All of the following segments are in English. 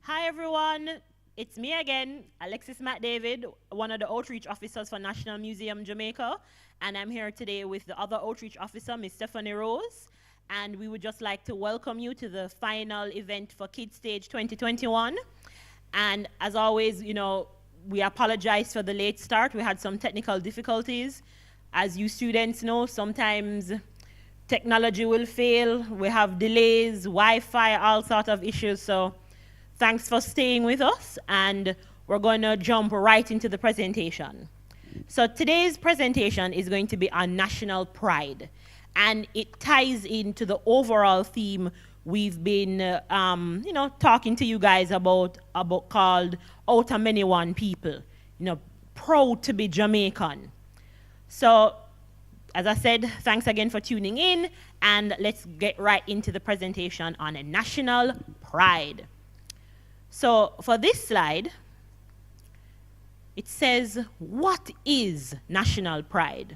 Hi everyone, it's me again, Alexis Matt David, one of the outreach officers for National Museum Jamaica, and I'm here today with the other outreach officer, Ms. Stephanie Rose, and we would just like to welcome you to the final event for Kids Stage 2021. And as always, we apologize for the late start. We had some technical difficulties. As you students know, sometimes technology will fail. We have delays, Wi-Fi, all sorts of issues. So thanks for staying with us, and we're going to jump right into the presentation. So today's presentation is going to be on national pride, and it ties into the overall theme we've been, talking to you guys about called Out of Many One People, proud to be Jamaican. So, as I said, thanks again for tuning in, and let's get right into the presentation on national pride. So for this slide, it says, what is national pride?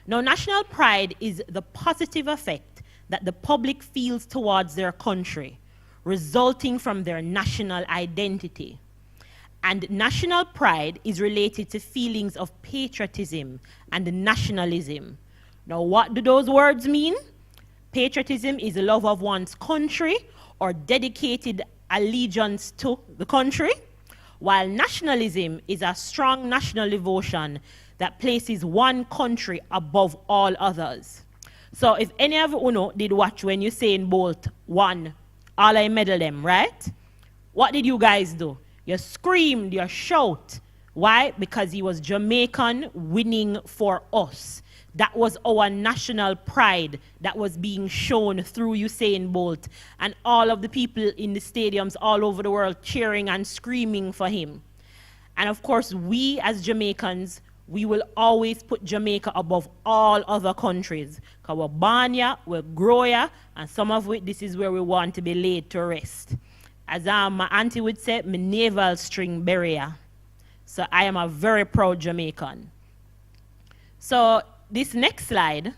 Now, national pride is the positive effect that the public feels towards their country, resulting from their national identity. And national pride is related to feelings of patriotism and nationalism. Now, what do those words mean? Patriotism is the love of one's country or dedicated allegiance to the country, while nationalism is a strong national devotion that places one country above all others. So if any of you did watch when Usain Bolt won all I medal them, right? What did you guys do? You screamed, you shout. Why? Because he was Jamaican winning for us. That was our national pride that was being shown through Usain Bolt and all of the people in the stadiums all over the world cheering and screaming for him. And of course, we as Jamaicans, we will always put Jamaica above all other countries. Because we're born here, we're grow here, and some of it, this is where we want to be laid to rest. As my auntie would say, my navel string barrier. So I am a very proud Jamaican. So this next slide,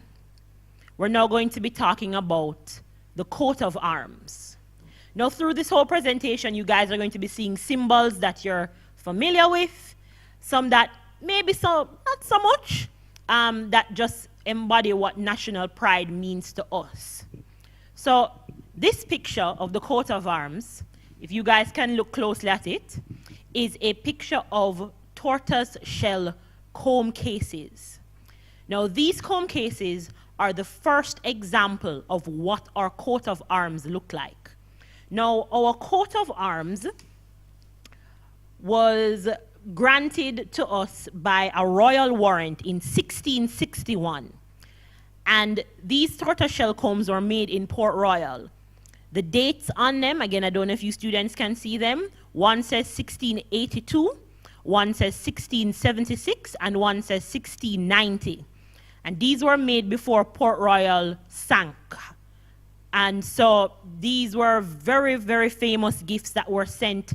we're now going to be talking about the coat of arms. Now, through this whole presentation, you guys are going to be seeing symbols that you're familiar with, some that maybe not so much, that just embody what national pride means to us. So this picture of the coat of arms, if you guys can look closely at it, is a picture of tortoise shell comb cases. Now, these comb cases are the first example of what our coat of arms look like. Now, our coat of arms was granted to us by a royal warrant in 1661. And these tortoiseshell combs were made in Port Royal. The dates on them, again, I don't know if you students can see them. One says 1682, one says 1676, and one says 1690. And these were made before Port Royal sank. And so these were very, very famous gifts that were sent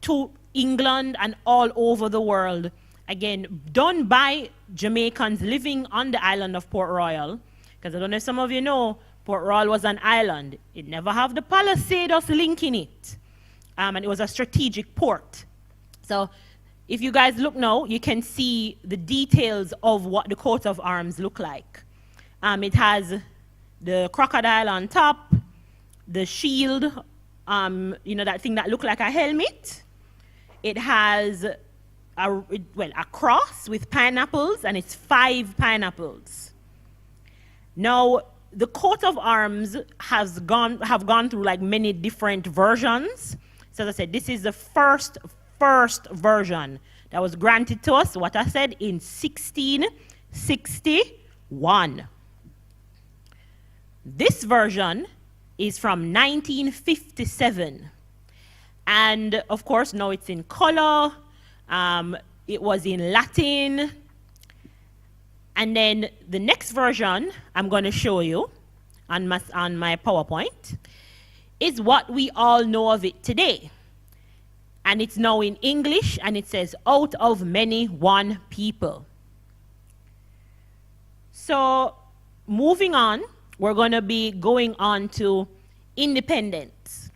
to England and all over the world. Again, done by Jamaicans living on the island of Port Royal. Because I don't know if some of you know, Port Royal was an island. It never had the Palisades linking it. And it was a strategic port. So if you guys look now, you can see the details of what the coat of arms look like. It has the crocodile on top, the shield, that thing that looked like a helmet. It has a cross with pineapples, and it's 5 pineapples. Now, the coat of arms have gone through like many different versions. So as I said, this is the first version that was granted to us, what I said, in 1661. This version is from 1957. And of course, now it's in color. It was in Latin. And then the next version I'm going to show you on my PowerPoint is what we all know of it today. And it's now in English, and it says, out of many, one people. So moving on, we're going to be going on to independence.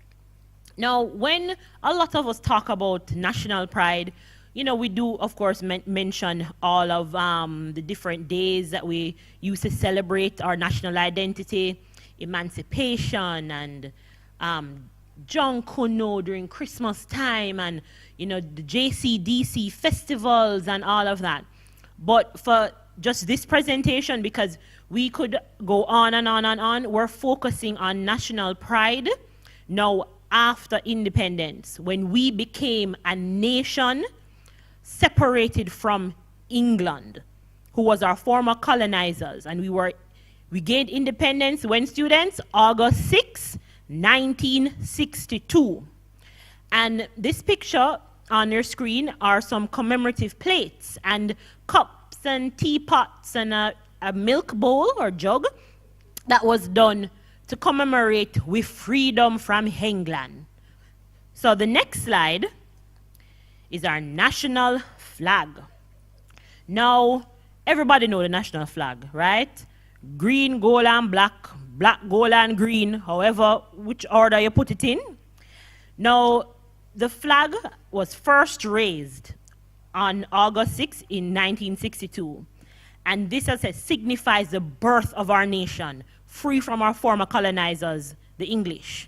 Now, when a lot of us talk about national pride, we do, of course, mention all of the different days that we use to celebrate our national identity, emancipation, and John Kuno during Christmas time, and, the JCDC festivals and all of that. But for just this presentation, because we could go on and on and on, we're focusing on national pride now after independence, when we became a nation separated from England, who was our former colonizers. And we gained independence when, students? August 6, 1962. And this picture on your screen are some commemorative plates and cups and teapots and a milk bowl or jug that was done to commemorate with freedom from England. So the next slide is our national flag. Now, everybody know the national flag, right? Green, gold, and black, black, gold, and green, however, which order you put it in. Now, the flag was first raised on August 6 in 1962. And this, as I said, signifies the birth of our nation, free from our former colonizers, the English.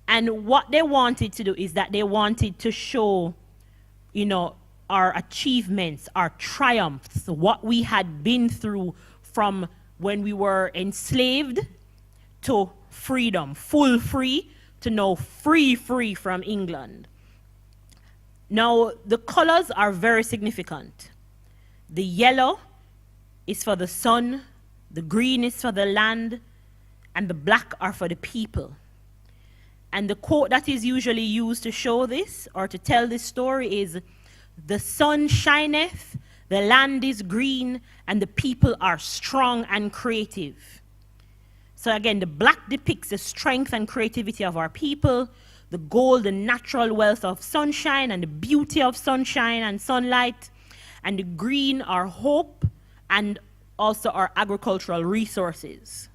And what they wanted to do is that they wanted to show, our achievements, our triumphs, what we had been through from when we were enslaved to freedom, full free, to now free from England. Now, the colors are very significant. The yellow is for the sun, the green is for the land, and the black are for the people. And the quote that is usually used to show this or to tell this story is, "The sun shineth, the land is green, and the people are strong and creative." So again, the black depicts the strength and creativity of our people, the gold, the natural wealth of sunshine and the beauty of sunshine and sunlight, and the green, our hope, and also our agricultural resources.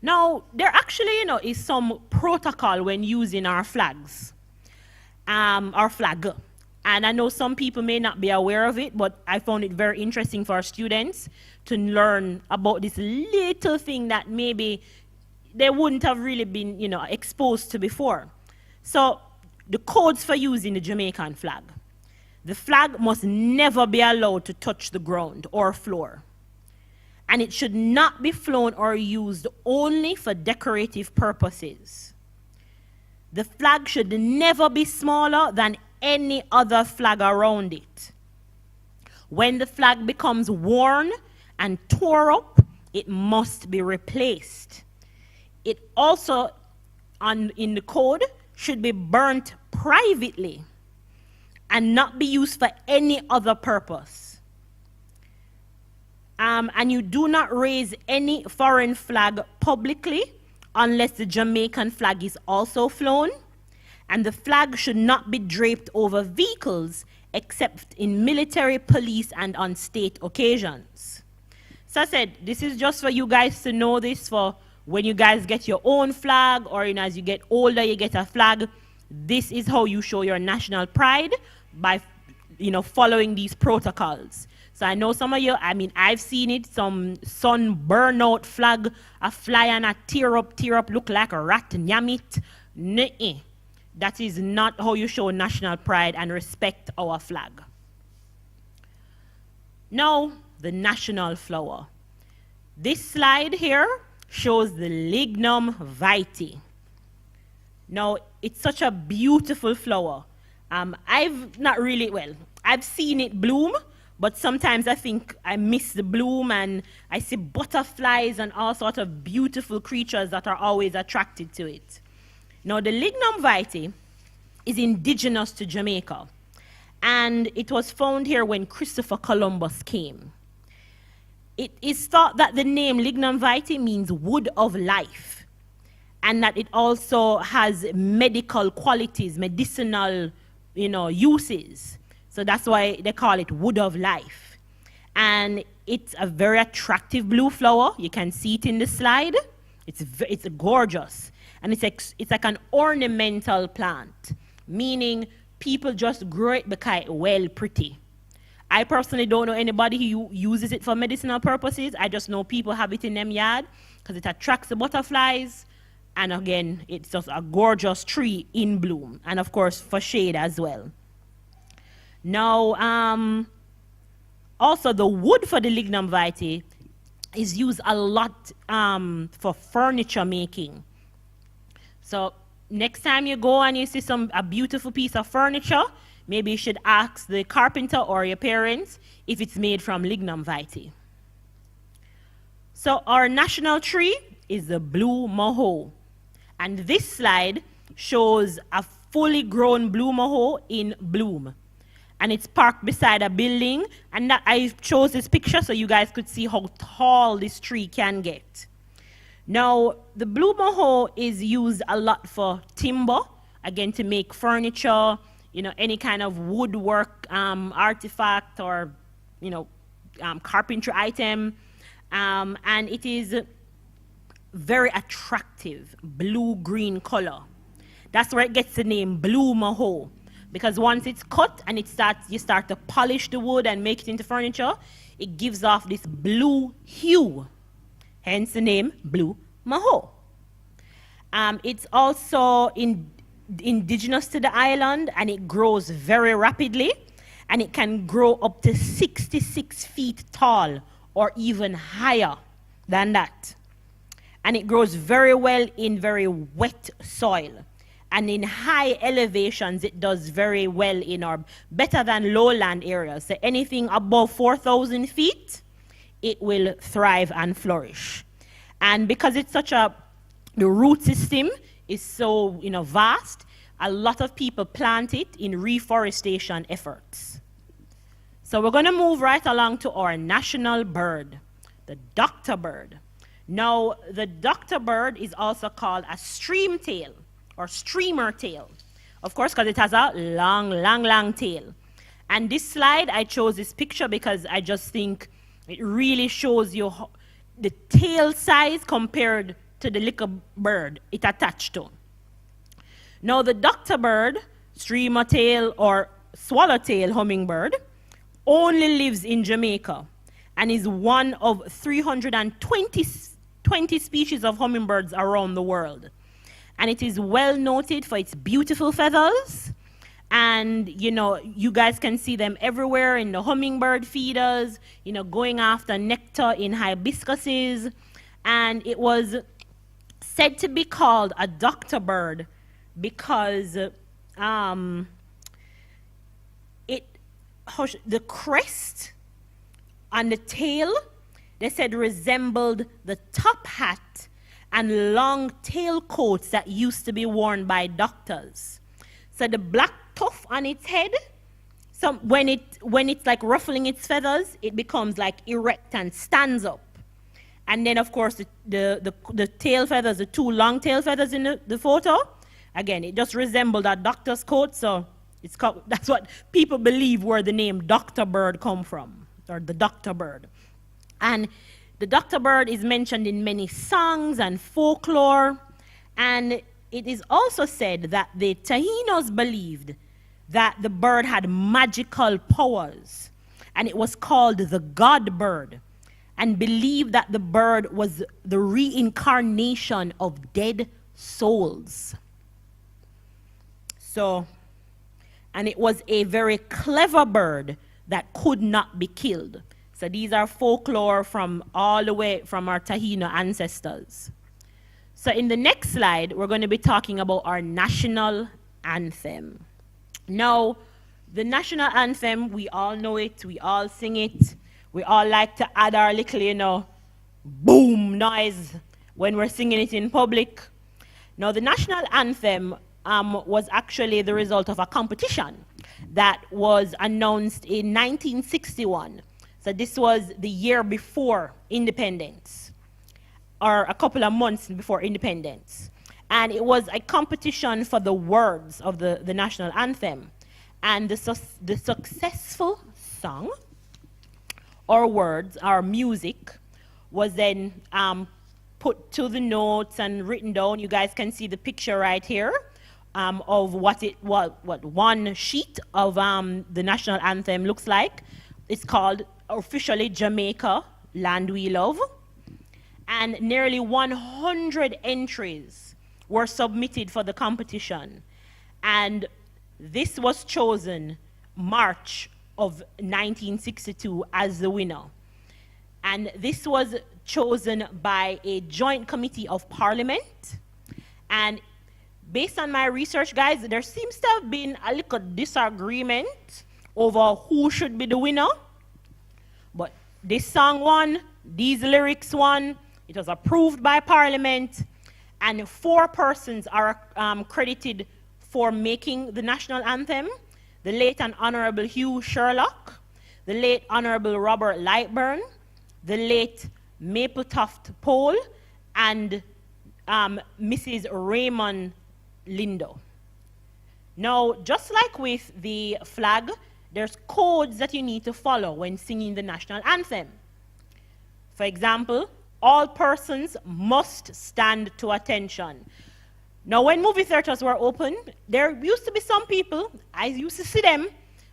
Now, there actually, is some protocol when using our flags, our flag. And I know some people may not be aware of it, but I found it very interesting for our students to learn about this little thing that maybe they wouldn't have really been, exposed to before. So, the codes for using the Jamaican flag. The flag must never be allowed to touch the ground or floor. And it should not be flown or used only for decorative purposes. The flag should never be smaller than any other flag around it. When the flag becomes worn and tore up, it must be replaced. It also, in the code, should be burnt privately and not be used for any other purpose. And you do not raise any foreign flag publicly unless the Jamaican flag is also flown. And the flag should not be draped over vehicles except in military, police, and on state occasions. So I said, this is just for you guys to know this, for when you guys get your own flag, or as you get older, you get a flag. This is how you show your national pride, by following these protocols. So I know some of you, I've seen it, some sun burnout flag, a fly and a tear up, look like a rat, yam it. Nuh-uh. That is not how you show national pride and respect our flag. Now, the national flower. This slide here shows the Lignum vitae. Now, it's such a beautiful flower. I've seen it bloom, but sometimes I think I miss the bloom, and I see butterflies and all sorts of beautiful creatures that are always attracted to it. Now, the Lignum vitae is indigenous to Jamaica, and it was found here when Christopher Columbus came. It is thought that the name Lignum vitae means wood of life, and that it also has medical qualities, medicinal, uses. So that's why they call it wood of life. And it's a very attractive blue flower. You can see it in the slide. It's gorgeous. And it's like an ornamental plant, meaning people just grow it because it's well pretty. I personally don't know anybody who uses it for medicinal purposes. I just know people have it in them yard because it attracts the butterflies. And again, it's just a gorgeous tree in bloom. And of course, for shade as well. Now, also the wood for the lignum vitae is used a lot for furniture making. So next time you go and you see a beautiful piece of furniture, maybe you should ask the carpenter or your parents if it's made from lignum vitae. So our national tree is the blue maho. And this slide shows a fully grown blue maho in bloom. And it's parked beside a building. And I chose this picture so you guys could see how tall this tree can get. Now, the blue maho is used a lot for timber, again, to make furniture, you know, any kind of woodwork artifact or, you know, carpentry item. And it is very attractive, blue-green color. That's where it gets the name blue maho. Because once it's cut and you start to polish the wood and make it into furniture, it gives off this blue hue. Hence the name blue maho. It's also indigenous to the island, and it grows very rapidly, and it can grow up to 66 feet tall or even higher than that. And it grows very well in very wet soil. And in high elevations, it does very well in our better than lowland areas. So anything above 4,000 feet, it will thrive and flourish. And because it's the root system is so, you know, vast, a lot of people plant it in reforestation efforts. So we're going to move right along to our national bird, the doctor bird. Now, the doctor bird is also called a stream tail or streamer tail, of course, because it has a long, long, long tail. And this slide, I chose this picture because I just think it really shows you the tail size compared to the little bird it attached to. Now, the doctor bird, streamer tail or swallowtail hummingbird, only lives in Jamaica and is one of 320 species of hummingbirds around the world. And it is well noted for its beautiful feathers. And, you know, you guys can see them everywhere in the hummingbird feeders, you know, going after nectar in hibiscuses. And it was said to be called a doctor bird because the crest on the tail, they said, resembled the top hat and long tail coats that used to be worn by doctors. So the black tuft on its head, when it's like ruffling its feathers, it becomes like erect and stands up. And then, of course, the tail feathers, the two long tail feathers in the photo, again, it just resembled a doctor's coat. So that's what people believe where the name doctor bird come from, or the doctor bird. And the doctor bird is mentioned in many songs and folklore. And it is also said that the Taínos believed that the bird had magical powers. And it was called the God bird. And believed that the bird was the reincarnation of dead souls. So, and it was a very clever bird that could not be killed. So these are folklore from all the way from our Taíno ancestors. So in the next slide, we're going to be talking about our national anthem. Now, the national anthem, we all know it, we all sing it. We all like to add our little, you know, boom noise when we're singing it in public. Now, the national anthem was actually the result of a competition that was announced in 1961. So this was the year before independence, or a couple of months before independence. And it was a competition for the words of the national anthem. And the successful song, or words, or music, was then put to the notes and written down. You guys can see the picture right here of what one sheet of the national anthem looks like. It's called officially Jamaica, Land We Love. And nearly 100 entries were submitted for the competition. And this was chosen March of 1962 as the winner. And this was chosen by a joint committee of parliament. And based on my research, guys, there seems to have been a little disagreement over who should be the winner. But this song won, these lyrics won, it was approved by parliament, and 4 persons are credited for making the national anthem: the late and Honorable Hugh Sherlock, the late Honorable Robert Lightburn, the late Mapletoft Pole, and Mrs. Raymond Lindo. Now, just like with the flag, there's codes that you need to follow when singing the national anthem. For example, all persons must stand to attention. Now, when movie theaters were open, there used to be some people, I used to see them,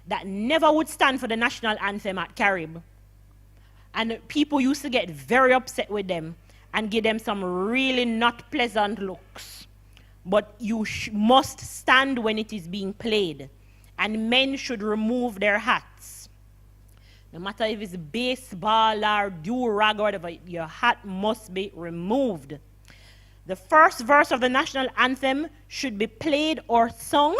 that never would stand for the national anthem at Carib. And people used to get very upset with them and give them some really not pleasant looks. But you must stand when it is being played. And men should remove their hats. No matter if it's baseball or do-rag or whatever, your hat must be removed. The first verse of the national anthem should be played or sung.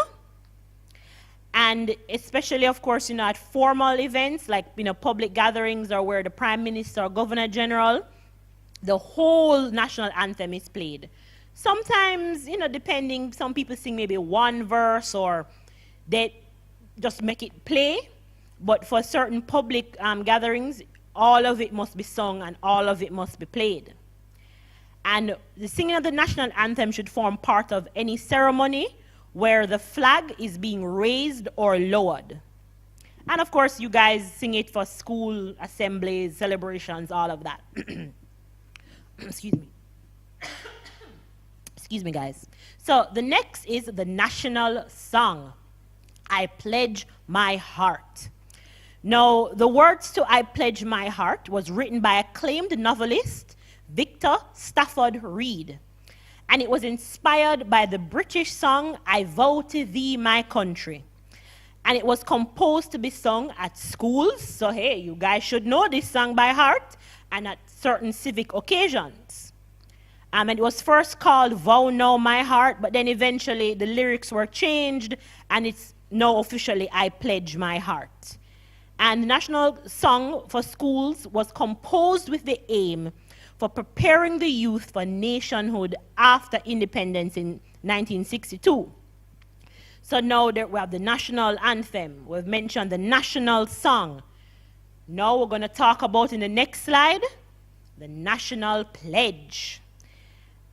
And especially, of course, at formal events like public gatherings or where the Prime Minister or Governor General, the whole national anthem is played. Sometimes, depending, some people sing maybe one verse or they just make it play. But for certain public gatherings, all of it must be sung and all of it must be played. And the singing of the national anthem should form part of any ceremony where the flag is being raised or lowered. And of course, you guys sing it for school assemblies, celebrations, all of that. Excuse me. Excuse me, guys. So the next is the national song, I Pledge My Heart. Now, the words to I Pledge My Heart was written by acclaimed novelist Victor Stafford Reed. And it was inspired by the British song, I Vow to Thee, My Country. And it was composed to be sung at schools. So, hey, you guys should know this song by heart, and at certain civic occasions. And it was first called Vow Now My Heart, but then eventually the lyrics were changed, and it's now officially I Pledge My Heart. And the national song for schools was composed with the aim for preparing the youth for nationhood after independence in 1962. So now that we have the national anthem, we've mentioned the national song. Now we're going to talk about, in the next slide, the national pledge.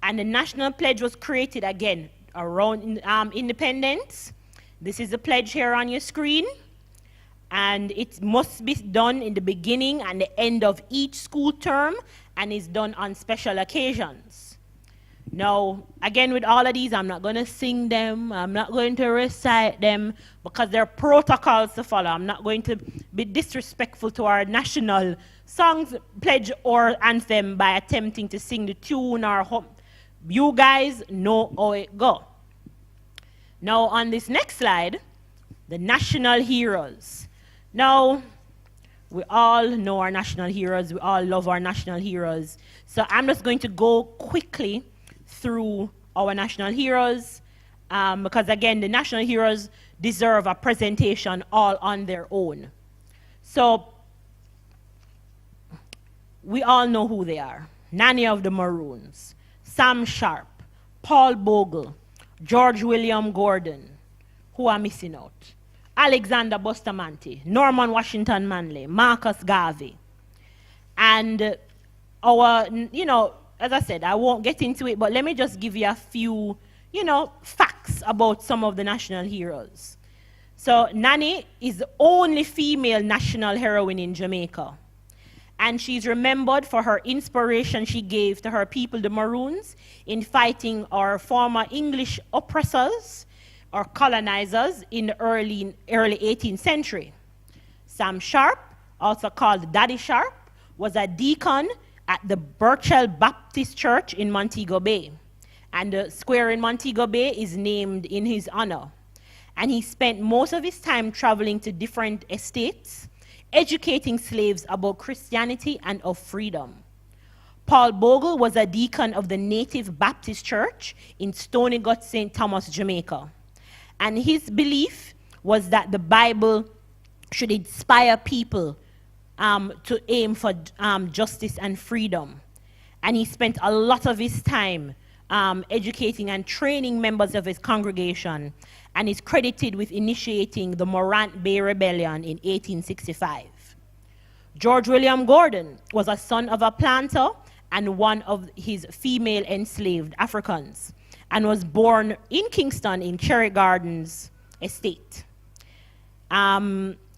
And the national pledge was created again around independence. This is the pledge here on your screen. And it must be done in the beginning and the end of each school term, and is done on special occasions. Now, again, with all of these, I'm not going to sing them, I'm not going to recite them, because there are protocols to follow. I'm not going to be disrespectful to our national songs, pledge, or anthem by attempting to sing the tune or hum. You guys know how it goes. Now, on this next slide, the national heroes. Now, we all know our national heroes. We all love our national heroes. So I'm just going to go quickly through our national heroes because, again, the national heroes deserve a presentation all on their own. So we all know who they are. Nanny of the Maroons, Sam Sharp, Paul Bogle, George William Gordon, who are missing out. Alexander Bustamante, Norman Washington Manley, Marcus Garvey. And our, as I said, I won't get into it, but let me just give you a few, facts about some of the national heroes. So Nanny is the only female national heroine in Jamaica. And she's remembered for her inspiration she gave to her people, the Maroons, in fighting our former English oppressors or colonizers in the early 18th century. Sam Sharp, also called Daddy Sharp, was a deacon at the Burchell Baptist Church in Montego Bay. And the square in Montego Bay is named in his honor. And he spent most of his time traveling to different estates, educating slaves about Christianity and of freedom. Paul Bogle was a deacon of the Native Baptist Church in Stony Gut, St. Thomas, Jamaica. And his belief was that the Bible should inspire people to aim for justice and freedom. And he spent a lot of his time educating and training members of his congregation, and is credited with initiating the Morant Bay Rebellion in 1865. George William Gordon was a son of a planter and one of his female enslaved Africans, and was born in Kingston in Cherry Gardens Estate.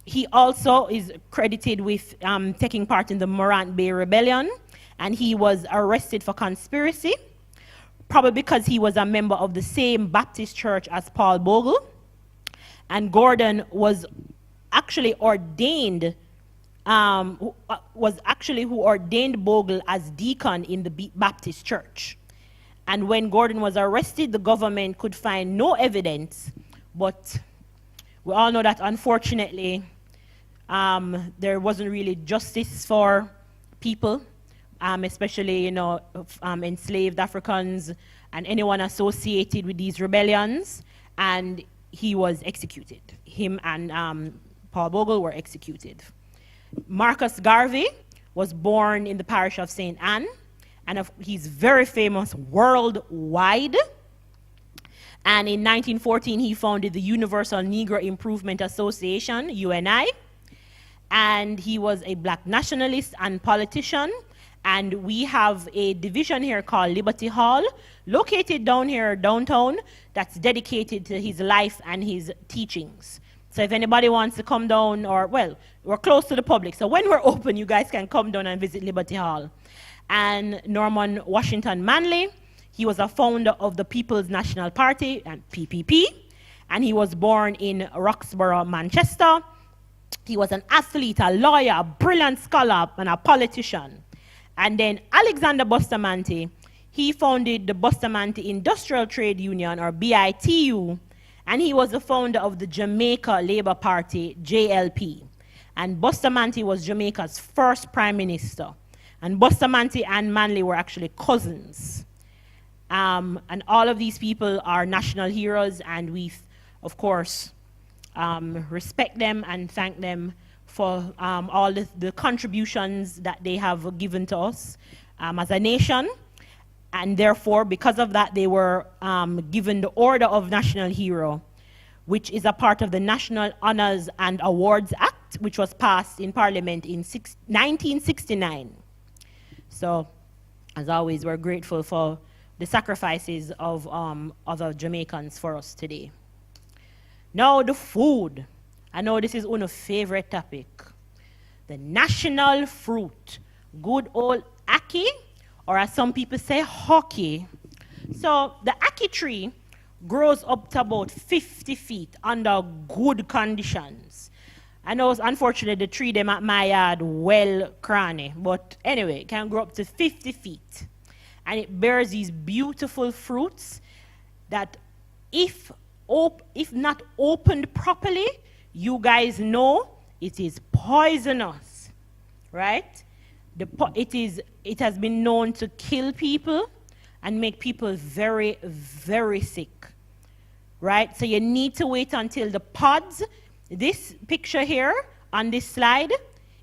He also is credited with taking part in the Morant Bay Rebellion, and he was arrested for conspiracy, probably because he was a member of the same Baptist church as Paul Bogle. And Gordon was actually ordained, who ordained Bogle as deacon in the Baptist church. And when Gordon was arrested, the government could find no evidence, but we all know that unfortunately, there wasn't really justice for people, especially, enslaved Africans and anyone associated with these rebellions, and he was executed. Him and Paul Bogle were executed. Marcus Garvey was born in the parish of St. Anne, and he's very famous worldwide. And in 1914, he founded the Universal Negro Improvement Association, UNI, and he was a black nationalist and politician. And we have a division here called Liberty Hall, located down here downtown, that's dedicated to his life and his teachings. So if anybody wants to come down, or, well, we're close to the public, so when we're open, you guys can come down and visit Liberty Hall. And Norman Washington Manley, he was a founder of the People's National Party, and PPP, and he was born in Roxborough, Manchester. He was an athlete, a lawyer, a brilliant scholar, and a politician. And then Alexander Bustamante, he founded the Bustamante Industrial Trade Union, or BITU, and he was the founder of the Jamaica Labour Party, JLP. And Bustamante was Jamaica's first prime minister. And Bustamante and Manley were actually cousins. And all of these people are national heroes, and we, of course, respect them and thank them for all the contributions that they have given to us as a nation. And therefore, because of that, they were given the Order of National Hero, which is a part of the National Honors and Awards Act, which was passed in Parliament in 1969. So, as always, we're grateful for the sacrifices of other Jamaicans for us today. Now, the food. I know this is one of favorite topic. The national fruit, good old ackee, or as some people say, hockey. So the ackee tree grows up to about 50 feet under good conditions. I know, unfortunately, the tree them at my yard well cranny, but anyway, it can grow up to 50 feet. And it bears these beautiful fruits that if not opened properly, you guys know it is poisonous, right? It has been known to kill people and make people very, very sick, right? So you need to wait until the pods. This picture here on this slide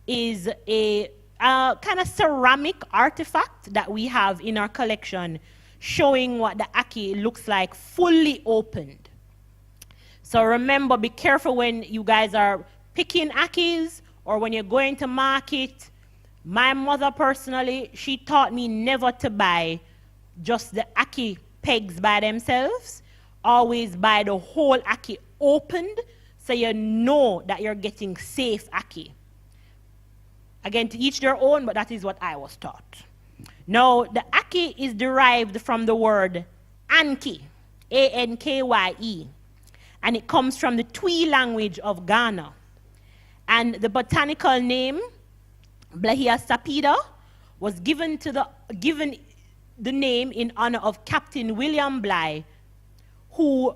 is a kind of ceramic artifact that we have in our collection, showing what the ackee looks like fully opened. So remember, be careful when you guys are picking ackees or when you're going to market. My mother personally, she taught me never to buy just the ackee pegs by themselves. Always buy the whole ackee opened so you know that you're getting safe ackee. Again, to each their own, but that is what I was taught. Now, the Aki is derived from the word Anki, A-N-K-Y-E, and it comes from the Twi language of Ghana. And the botanical name, Blahia sapida, was given the name in honor of Captain William Bligh, who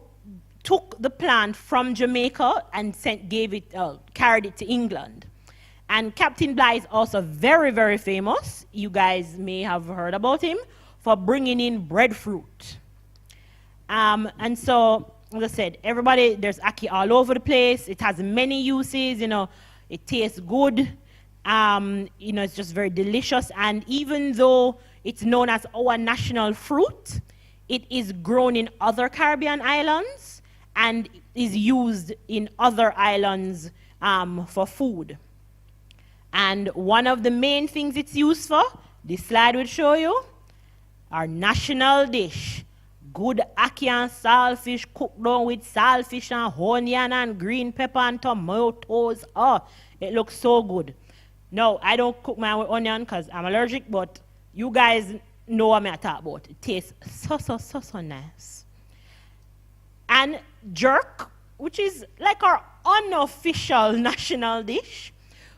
took the plant from Jamaica and carried it to England. And Captain Bligh is also very, very famous. You guys may have heard about him for bringing in breadfruit. And so, as I said, there's Aki all over the place. It has many uses, it tastes good. It's just very delicious. And even though it's known as our national fruit, it is grown in other Caribbean islands and is used in other islands for food. And one of the main things it's used for, this slide will show you, our national dish. Good ackee and saltfish cooked down with saltfish and onion and green pepper and tomatoes. Oh, it looks so good. No, I don't cook mine with onion because I'm allergic, but you guys know what I'm talking about. It tastes so nice. And jerk, which is like our unofficial national dish,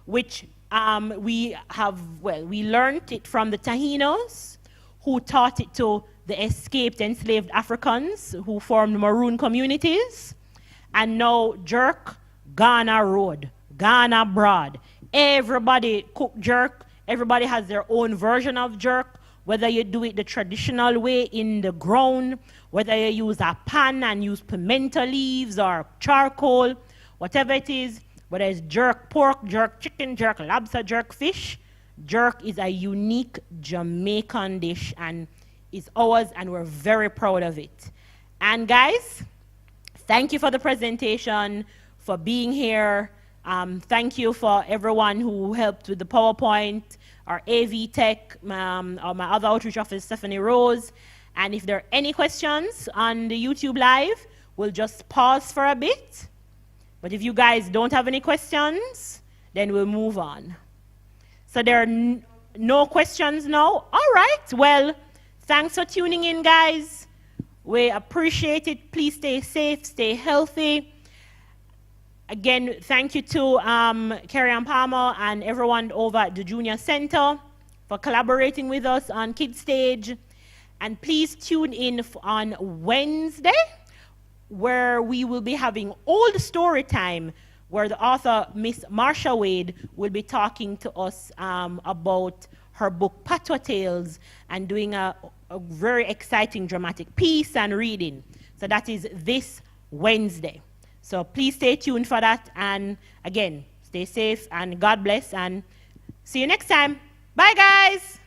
which we learned it from the Taínos, who taught it to the escaped enslaved Africans who formed maroon communities. And now jerk, Ghana Road, Ghana Broad. Everybody cook jerk. Everybody has their own version of jerk, whether you do it the traditional way in the ground, whether you use a pan and use pimento leaves or charcoal, whatever it is, whether it's jerk pork, jerk chicken, jerk lobster, jerk fish. Jerk is a unique Jamaican dish and is ours, and we're very proud of it. And guys, thank you for the presentation, for being here. Thank you for everyone who helped with the PowerPoint, our AV Tech, or my other outreach officer, Stephanie Rose. And if there are any questions on the YouTube Live, we'll just pause for a bit. But if you guys don't have any questions, then we'll move on. So there are no questions now? All right, well, thanks for tuning in, guys. We appreciate it. Please stay safe, stay healthy. Again, thank you to Carrie Ann Palmer and everyone over at the Junior Center for collaborating with us on Kids Stage. And please tune in on Wednesday, where we will be having Old Story Time, where the author, Miss Marsha Wade, will be talking to us about her book, Patwa Tales, and doing a very exciting dramatic piece and reading. So that is this Wednesday. So please stay tuned for that. And again, stay safe and God bless, and see you next time. Bye, guys.